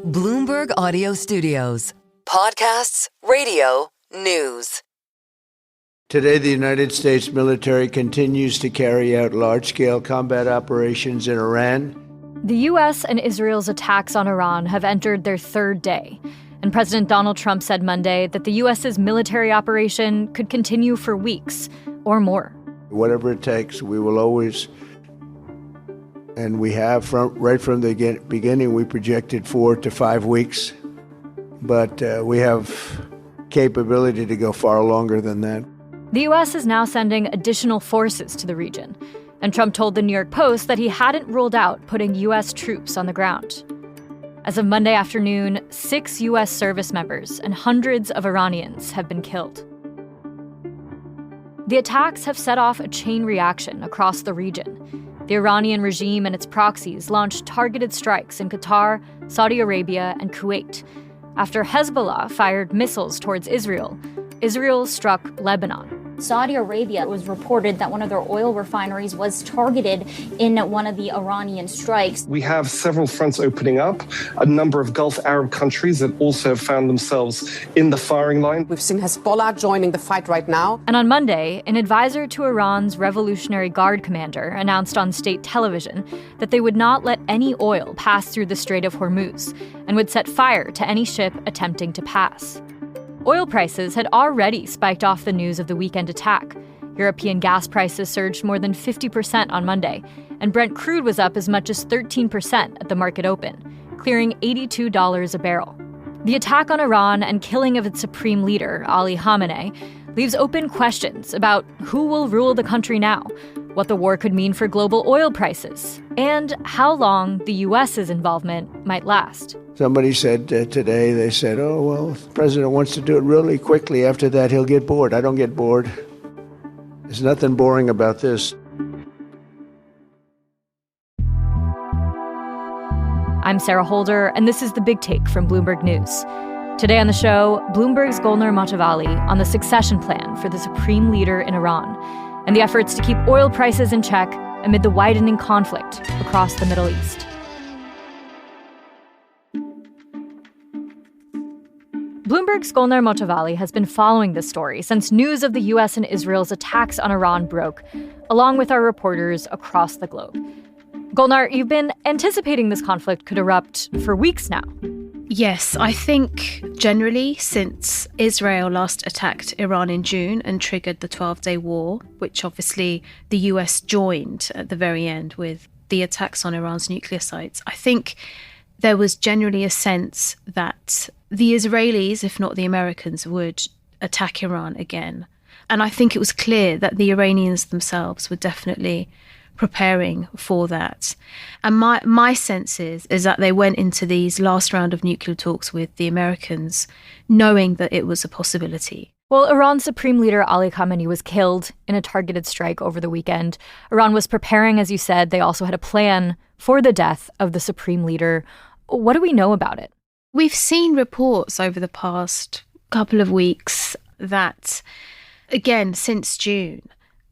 Bloomberg Audio Studios. Podcasts, radio, news. Today, the United States military continues to carry out large-scale combat operations in Iran. The U.S. and Israel's attacks on Iran have entered their third day, and President Donald Trump said Monday that the U.S.'s military operation could continue for weeks or more. Whatever it takes, we will always, and we have right from the beginning, we projected 4 to 5 weeks, but we have capability to go far longer than that. The U.S. is now sending additional forces to the region, and Trump told the New York Post that he hadn't ruled out putting U.S. troops on the ground. As of Monday afternoon, 6 U.S. service members and hundreds of Iranians have been killed. The attacks have set off a chain reaction across the region. The Iranian regime and its proxies launched targeted strikes in Qatar, Saudi Arabia, and Kuwait. After Hezbollah fired missiles towards Israel, Israel struck Lebanon. Saudi Arabia, it was reported that one of their oil refineries was targeted in one of the Iranian strikes. We have several fronts opening up, a number of Gulf Arab countries that also have found themselves in the firing line. We've seen Hezbollah joining the fight right now. And on Monday, an advisor to Iran's Revolutionary Guard commander announced on state television that they would not let any oil pass through the Strait of Hormuz and would set fire to any ship attempting to pass. Oil prices had already spiked off the news of the weekend attack. European gas prices surged more than 50% on Monday, and Brent crude was up as much as 13% at the market open, clearing $82 a barrel. The attack on Iran and killing of its supreme leader, Ali Khamenei, leaves open questions about who will rule the country now, what the war could mean for global oil prices, and how long the U.S.'s involvement might last. Somebody said today, they said, oh, well, if the president wants to do it really quickly. After that, he'll get bored. I don't get bored. There's nothing boring about this. I'm Sarah Holder, and this is The Big Take from Bloomberg News. Today on the show, Bloomberg's Golnar Motevalli on the succession plan for the supreme leader in Iran and the efforts to keep oil prices in check amid the widening conflict across the Middle East. Bloomberg's Golnar Motevalli has been following this story since news of the U.S. and Israel's attacks on Iran broke, along with our reporters across the globe. Golnar, you've been anticipating this conflict could erupt for weeks now. Yes, I think generally since Israel last attacked Iran in June and triggered the 12-day war, which obviously the US joined at the very end with the attacks on Iran's nuclear sites, I think there was generally a sense that the Israelis, if not the Americans, would attack Iran again. And I think it was clear that the Iranians themselves were definitely preparing for that. And my sense is that they went into these last round of nuclear talks with the Americans knowing that it was a possibility. Well, Iran's supreme leader Ali Khamenei was killed in a targeted strike over the weekend. Iran was preparing, as you said. They also had a plan for the death of the supreme leader. What do we know about it? We've seen reports over the past couple of weeks that, again, since June,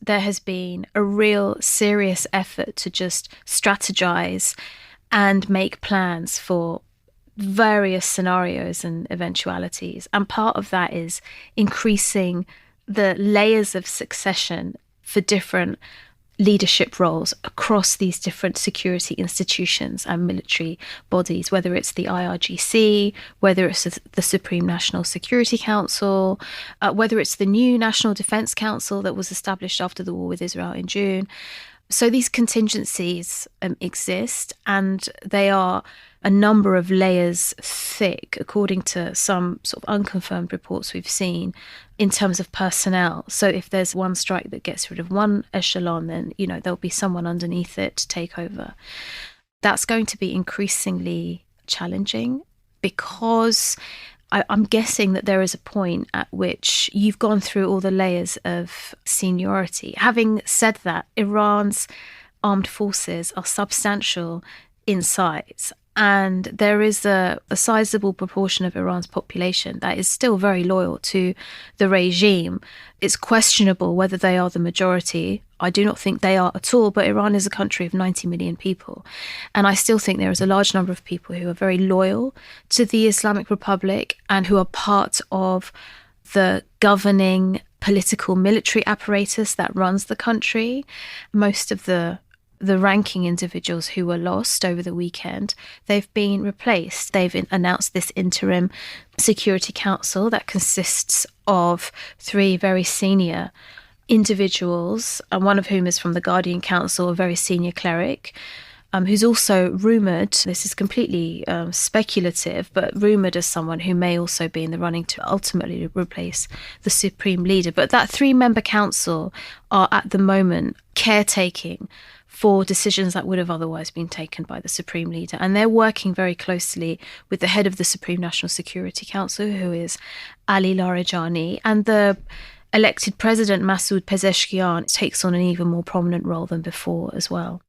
there has been a real serious effort to just strategize and make plans for various scenarios and eventualities. And part of that is increasing the layers of succession for different leadership roles across these different security institutions and military bodies, whether it's the IRGC, whether it's the Supreme National Security Council, whether it's the new National Defense Council that was established after the war with Israel in June. So these contingencies exist, and they are a number of layers thick, according to some sort of unconfirmed reports we've seen, in terms of personnel. So if there's one strike that gets rid of one echelon, then, there'll be someone underneath it to take over. That's going to be increasingly challenging because I'm guessing that there is a point at which you've gone through all the layers of seniority. Having said that, Iran's armed forces are substantial in size. And there is a sizable proportion of Iran's population that is still very loyal to the regime. It's questionable whether they are the majority. I do not think they are at all, but Iran is a country of 90 million people. And I still think there is a large number of people who are very loyal to the Islamic Republic and who are part of the governing political military apparatus that runs the country. Most of the ranking individuals who were lost over the weekend, they've been replaced. They've announced this interim Security Council that consists of 3 very senior individuals, and one of whom is from the Guardian Council, a very senior cleric, who's also rumoured, this is completely speculative, but rumoured as someone who may also be in the running to ultimately replace the supreme leader. But that 3-member council are at the moment caretaking for decisions that would have otherwise been taken by the Supreme Leader. And they're working very closely with the head of the Supreme National Security Council, who is Ali Larijani, and the elected president, Masoud Pezeshkian, takes on an even more prominent role than before as well.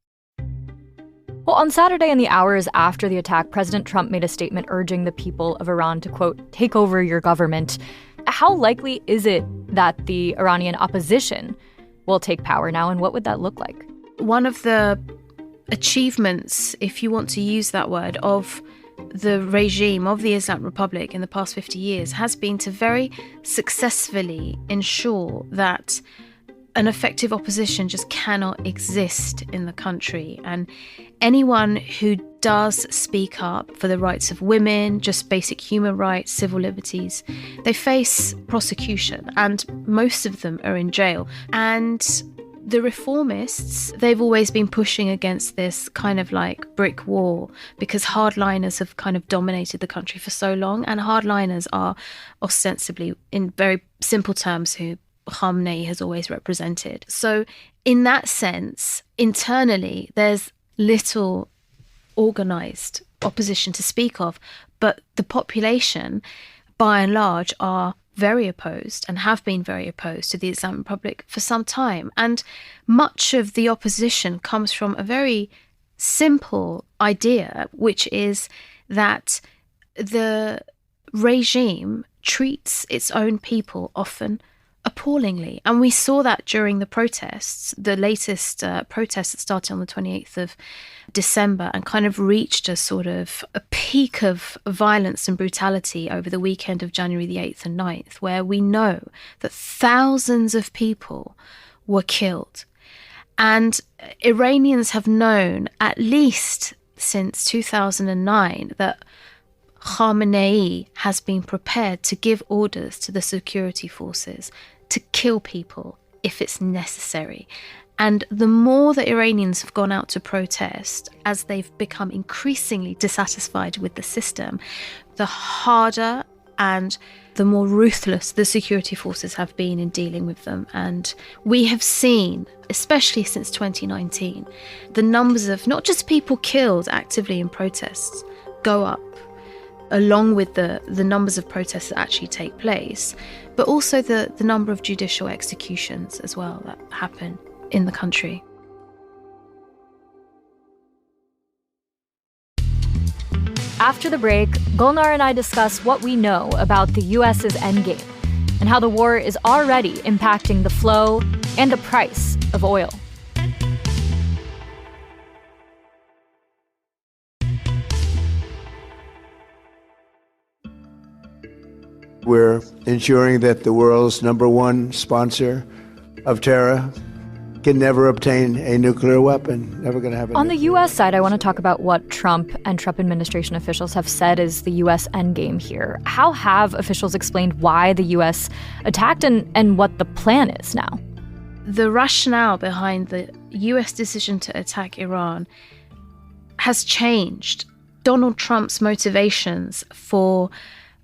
Well, on Saturday, in the hours after the attack, President Trump made a statement urging the people of Iran to, quote, take over your government. How likely is it that the Iranian opposition will take power now, and what would that look like? One of the achievements, if you want to use that word, of the regime of the Islamic Republic in the past 50 years has been to very successfully ensure that an effective opposition just cannot exist in the country. And anyone who does speak up for the rights of women, just basic human rights, civil liberties, they face prosecution, and most of them are in jail. And the reformists, they've always been pushing against this kind of like brick wall because hardliners have kind of dominated the country for so long, and hardliners are ostensibly, in very simple terms, who Khamenei has always represented. So in that sense, internally, there's little organised opposition to speak of, but the population, by and large, are very opposed and have been very opposed to the Islamic Republic for some time. And much of the opposition comes from a very simple idea, which is that the regime treats its own people often appallingly. And we saw that during the protests, the latest protests that started on the 28th of December and kind of reached a sort of a peak of violence and brutality over the weekend of January the 8th and 9th, where we know that thousands of people were killed. And Iranians have known, at least since 2009, that Khamenei has been prepared to give orders to the security forces to kill people if it's necessary. And the more that Iranians have gone out to protest, as they've become increasingly dissatisfied with the system, the harder and the more ruthless the security forces have been in dealing with them. And we have seen, especially since 2019, the numbers of not just people killed actively in protests go up, along with the numbers of protests that actually take place, but also the number of judicial executions as well that happen in the country. After the break, Golnar and I discuss what we know about the U.S.'s endgame and how the war is already impacting the flow and the price of oil. We're ensuring that the world's number one sponsor of terror can never obtain a nuclear weapon, never going to have it. On the U.S. side, I want to talk about what Trump and Trump administration officials have said is the U.S. endgame here. How have officials explained why the U.S. attacked and what the plan is now? The rationale behind the U.S. decision to attack Iran has changed. Donald Trump's motivations for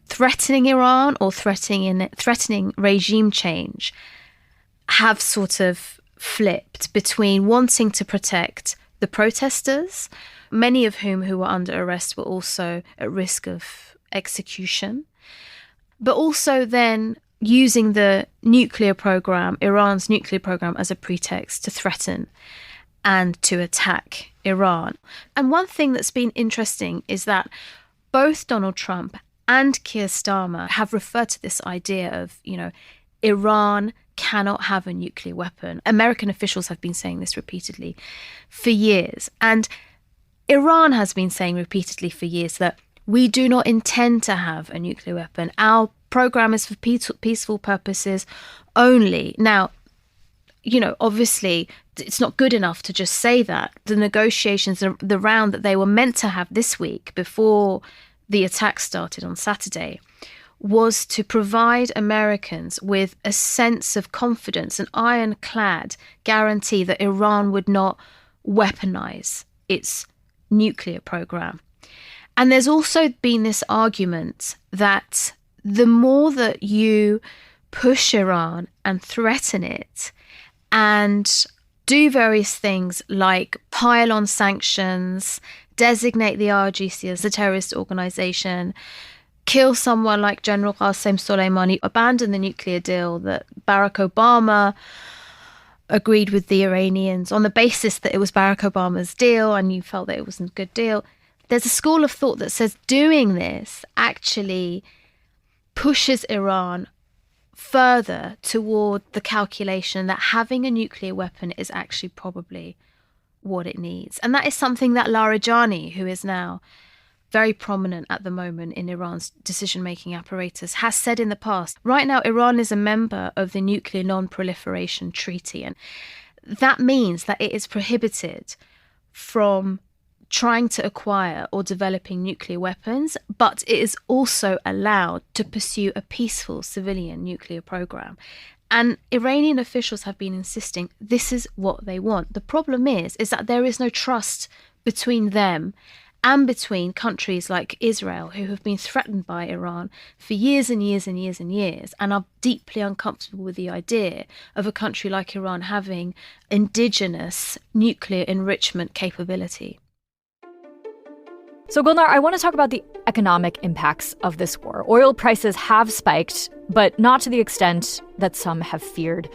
threatening Iran or threatening regime change have sort of flipped between wanting to protect the protesters, many of whom who were under arrest were also at risk of execution, but also then using the nuclear program, Iran's nuclear program, as a pretext to threaten and to attack Iran. And one thing that's been interesting is that both Donald Trump and Keir Starmer have referred to this idea of, Iran cannot have a nuclear weapon. American officials have been saying this repeatedly for years. And Iran has been saying repeatedly for years that we do not intend to have a nuclear weapon. Our program is for peaceful purposes only. Now, obviously, it's not good enough to just say that. The negotiations, the round that they were meant to have this week before the attack started on Saturday, was to provide Americans with a sense of confidence, an ironclad guarantee that Iran would not weaponize its nuclear program. And there's also been this argument that the more that you push Iran and threaten it and do various things like pile on sanctions, designate the RGC as a terrorist organization, kill someone like General Qasem Soleimani, abandon the nuclear deal that Barack Obama agreed with the Iranians on the basis that it was Barack Obama's deal and you felt that it wasn't a good deal. There's a school of thought that says doing this actually pushes Iran further toward the calculation that having a nuclear weapon is actually probably what it needs. And that is something that Larijani, who is now very prominent at the moment in Iran's decision-making apparatus, has said in the past. Right now, Iran is a member of the Nuclear Non-Proliferation Treaty, and that means that it is prohibited from trying to acquire or developing nuclear weapons, but it is also allowed to pursue a peaceful civilian nuclear program. And Iranian officials have been insisting this is what they want. The problem is that there is no trust between them and between countries like Israel, who have been threatened by Iran for years and years and years and years, and are deeply uncomfortable with the idea of a country like Iran having indigenous nuclear enrichment capability. So, Golnar, I want to talk about the economic impacts of this war. Oil prices have spiked, but not to the extent that some have feared.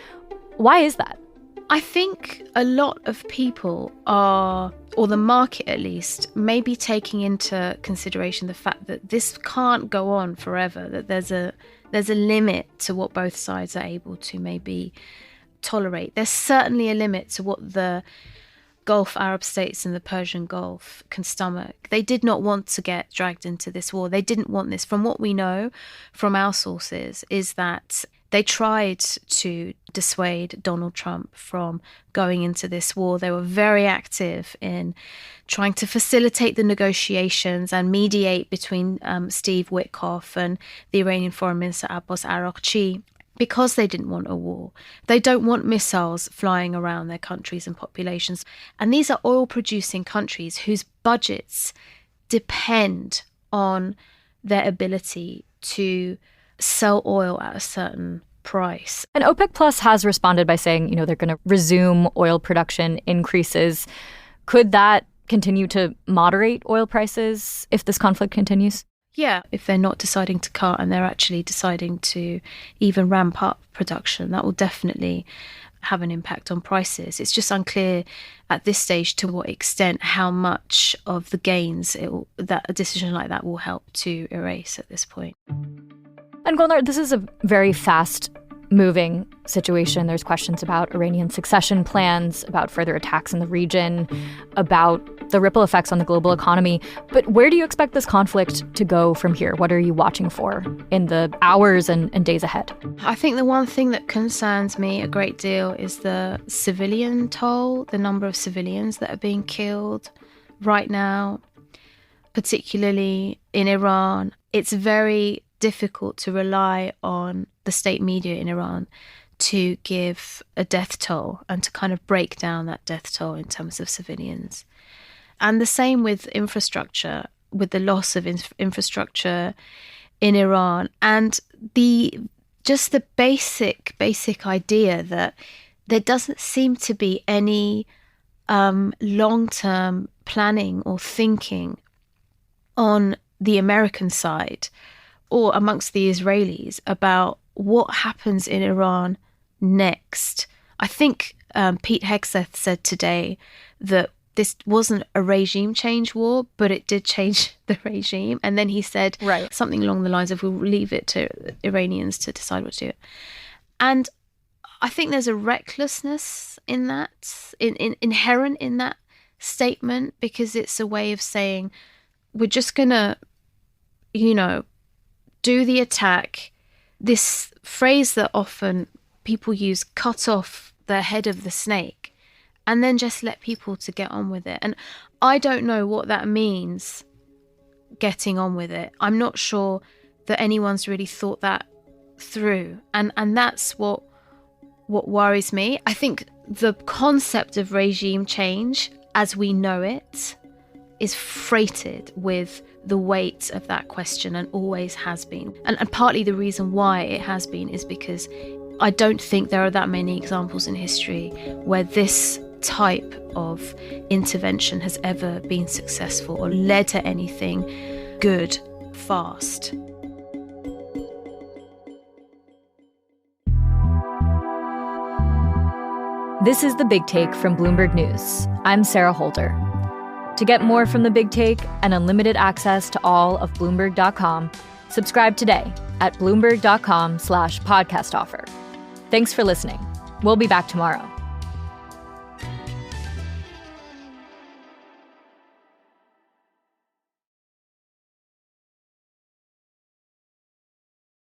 Why is that? I think a lot of people are, or the market at least, may be taking into consideration the fact that this can't go on forever, that there's a limit to what both sides are able to maybe tolerate. There's certainly a limit to what the Gulf Arab states and the Persian Gulf can stomach. They did not want to get dragged into this war. They didn't want this. From what we know from our sources is that they tried to dissuade Donald Trump from going into this war. They were very active in trying to facilitate the negotiations and mediate between Steve Witkoff and the Iranian Foreign Minister Abbas Araghchi, because they didn't want a war. They don't want missiles flying around their countries and populations. And these are oil-producing countries whose budgets depend on their ability to sell oil at a certain price. And OPEC Plus has responded by saying, they're going to resume oil production increases. Could that continue to moderate oil prices if this conflict continues? Yeah, if they're not deciding to cut and they're actually deciding to even ramp up production, that will definitely have an impact on prices. It's just unclear at this stage to what extent how much of the gains that a decision like that will help to erase at this point. And Golnar, this is a very fast-moving situation. There's questions about Iranian succession plans, about further attacks in the region, about the ripple effects on the global economy. But where do you expect this conflict to go from here? What are you watching for in the hours and days ahead? I think the one thing that concerns me a great deal is the civilian toll, the number of civilians that are being killed right now, particularly in Iran. It's very difficult to rely on the state media in Iran to give a death toll and to kind of break down that death toll in terms of civilians. And the same with infrastructure, with the loss of infrastructure in Iran, and the basic idea that there doesn't seem to be any long-term planning or thinking on the American side or amongst the Israelis about what happens in Iran next. I think Pete Hegseth said today that this wasn't a regime change war, but it did change the regime. And then he said something along the lines of, we'll leave it to Iranians to decide what to do. And I think there's a recklessness in that, inherent in that statement, because it's a way of saying, we're just going to, do the attack. This phrase that often people use, cut off the head of the snake, and then just let people to get on with it. And I don't know what that means, getting on with it. I'm not sure that anyone's really thought that through. And that's what worries me. I think the concept of regime change as we know it is freighted with the weight of that question, and always has been. And partly the reason why it has been is because I don't think there are that many examples in history where this type of intervention has ever been successful or led to anything good fast. This is The Big Take from Bloomberg News. I'm Sarah Holder. To get more from The Big Take and unlimited access to all of Bloomberg.com, subscribe today at Bloomberg.com/podcast offer. Thanks for listening. We'll be back tomorrow.